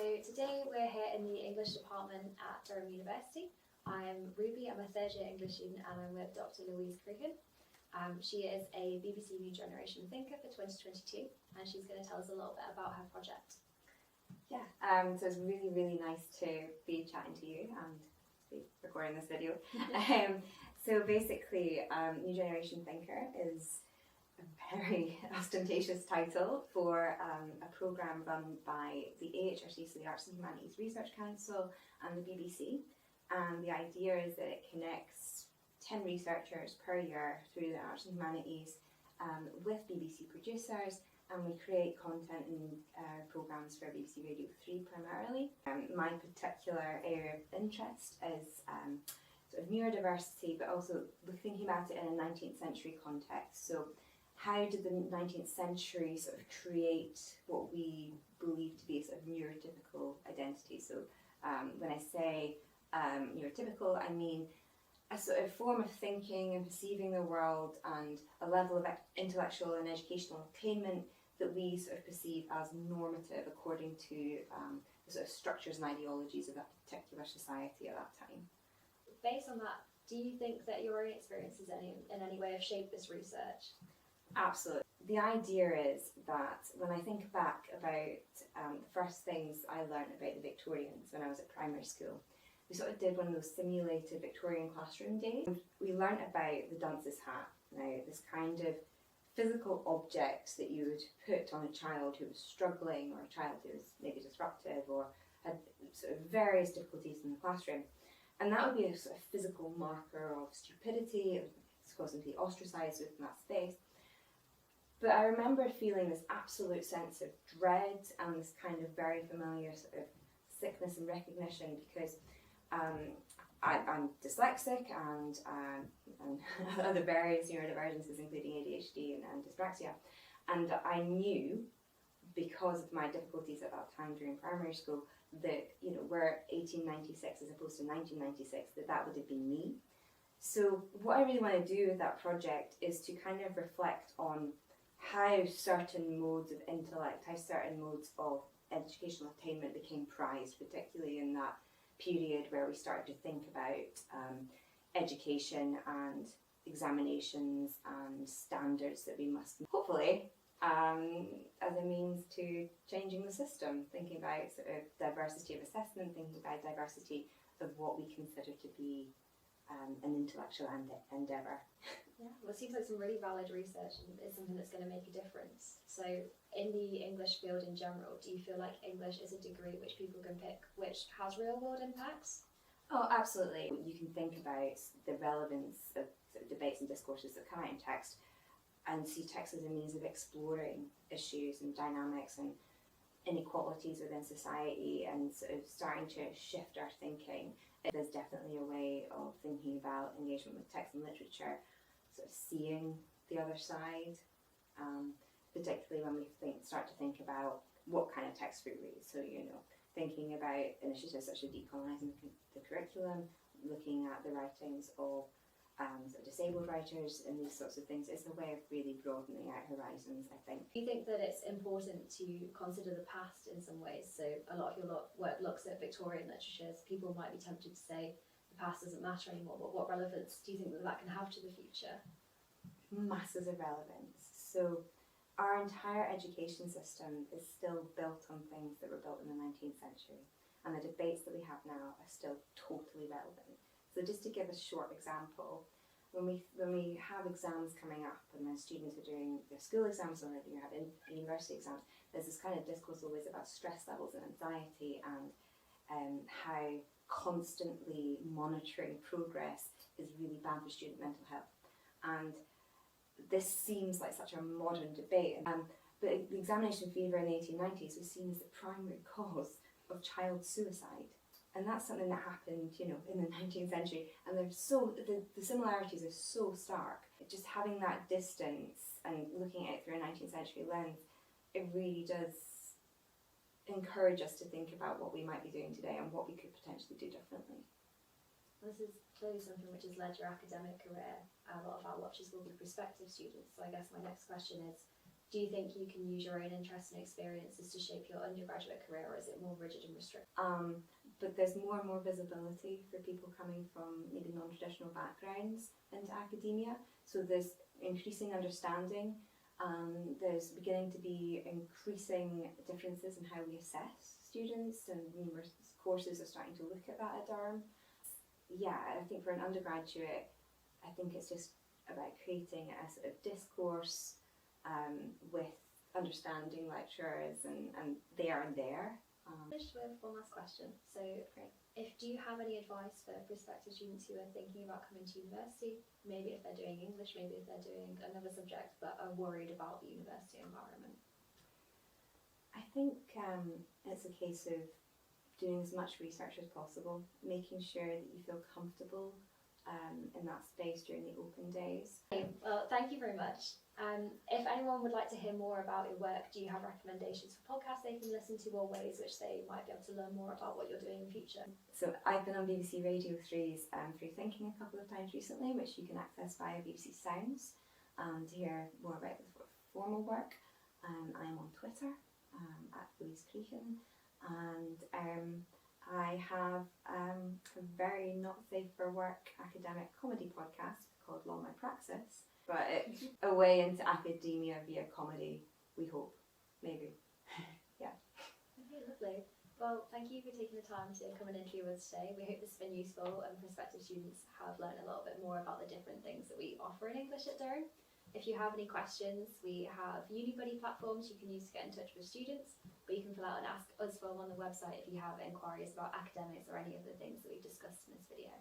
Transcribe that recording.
So today we're here in the English department at Durham University. I'm Ruby, I'm a third year English student and I'm with Dr Louise Creechan. She is a BBC New Generation Thinker for 2022 and she's going to tell us a little bit about her project. Yeah, so it's really nice to be chatting to you and be recording this video. So basically, New Generation Thinker is a very ostentatious title for a programme run by the AHRC, so the Arts and Humanities Research Council, and the BBC. And the idea is that it connects 10 researchers per year through the arts and humanities with BBC producers, and we create content and programmes for BBC Radio 3 primarily. My particular area of interest is sort of neurodiversity, but also thinking about it in a 19th century context. So how did the 19th century sort of create what we believe to be a sort of neurotypical identity? So when I say neurotypical, I mean a sort of form of thinking and perceiving the world and a level of intellectual and educational attainment that we sort of perceive as normative according to the sort of structures and ideologies of that particular society at that time. Based on that, do you think that your own experiences in any way have shaped this research? Absolutely. The idea is that when I think back about the first things I learned about the Victorians when I was at primary school, we sort of did one of those simulated Victorian classroom days. We learnt about the dunce's hat. Now, this kind of physical object that you would put on a child who was struggling, or a child who was maybe disruptive or had sort of various difficulties in the classroom. And that would be a sort of physical marker of stupidity. It was causing them to be ostracised within that space. But I remember feeling this absolute sense of dread and this kind of very familiar sort of sickness and recognition, because I'm dyslexic and other various neurodivergences, including ADHD and dyspraxia. And I knew, because of my difficulties at that time during primary school, that, you know, we're 1896 as opposed to 1996, that would have been me. So what I really want to do with that project is to kind of reflect on how certain modes of intellect, how certain modes of educational attainment became prized, particularly in that period where we started to think about education and examinations and standards that we must, hopefully, as a means to changing the system, thinking about sort of diversity of assessment, thinking about diversity of what we consider to be an intellectual endeavour. Yeah, well, it seems like some really valid research and it's something that's going to make a difference. So in the English field in general, do you feel like English is a degree which people can pick which has real world impacts? Oh, absolutely. You can think about the relevance of sort of debates and discourses that come out in text and see text as a means of exploring issues and dynamics and inequalities within society and sort of starting to shift our thinking. There's definitely a way of thinking about engagement with text and literature, sort of seeing the other side, particularly when we start to think about what kind of text we read. So, you know, thinking about initiatives such as decolonising the curriculum, looking at the writings of sort of disabled writers and these sorts of things is a way of really broadening our horizons, I think. Do you think that it's important to consider the past in some ways? So a lot of your work looks at Victorian literatures. People might be tempted to say the past doesn't matter anymore, but what relevance do you think that can have to the future? Masses of relevance. So our entire education system is still built on things that were built in the 19th century, and the debates that we have now are still totally relevant. So just to give a short example, when we have exams coming up and when students are doing their school exams or you have university exams, there's this kind of discourse always about stress levels and anxiety and how constantly monitoring progress is really bad for student mental health. And this seems like such a modern debate, but the examination fever in the 1890s was seen as the primary cause of child suicide. And that's something that happened, you know, in the 19th century. And they're so, the similarities are so stark. Just having that distance and looking at it through a 19th century lens, it really does encourage us to think about what we might be doing today and what we could potentially do differently. This is clearly something which has led your academic career. A lot of our watchers will be prospective students. So I guess my next question is, Do you think you can use your own interests and experiences to shape your undergraduate career, or is it more rigid and restricted? But there's more and more visibility for people coming from maybe non-traditional backgrounds into academia. So there's increasing understanding. There's beginning to be increasing differences in how we assess students, and numerous courses are starting to look at that at Durham. Yeah, I think for an undergraduate, I think it's just about creating a sort of discourse with understanding lecturers, and they are there. Finish with one last question. So, do you have any advice for prospective students who are thinking about coming to university? Maybe if they're doing English, maybe if they're doing another subject, but are worried about the university environment. I think it's a case of doing as much research as possible, making sure that you feel comfortable in that space during the open days. Well, thank you very much. If anyone would like to hear more about your work, do you have recommendations for podcasts they can listen to, or ways which they might be able to learn more about what you're doing in the future? So I've been on BBC Radio 3's Free Thinking a couple of times recently, which you can access via BBC Sounds to hear more about the formal work. I'm on Twitter at Louise Creechan, and I have a very not safe for work academic comedy podcast called Law My Praxis, but it's a way into academia via comedy, we hope, maybe. Yeah. Okay, lovely. Well, thank you for taking the time to come and interview us today. We hope this has been useful, and prospective students have learned a little bit more about the different things that we offer in English at Durham. If you have any questions, we have UniBuddy platforms you can use to get in touch with students, but you can fill out an Ask Us form on the website if you have inquiries about academics or any of the things that we've discussed in this video.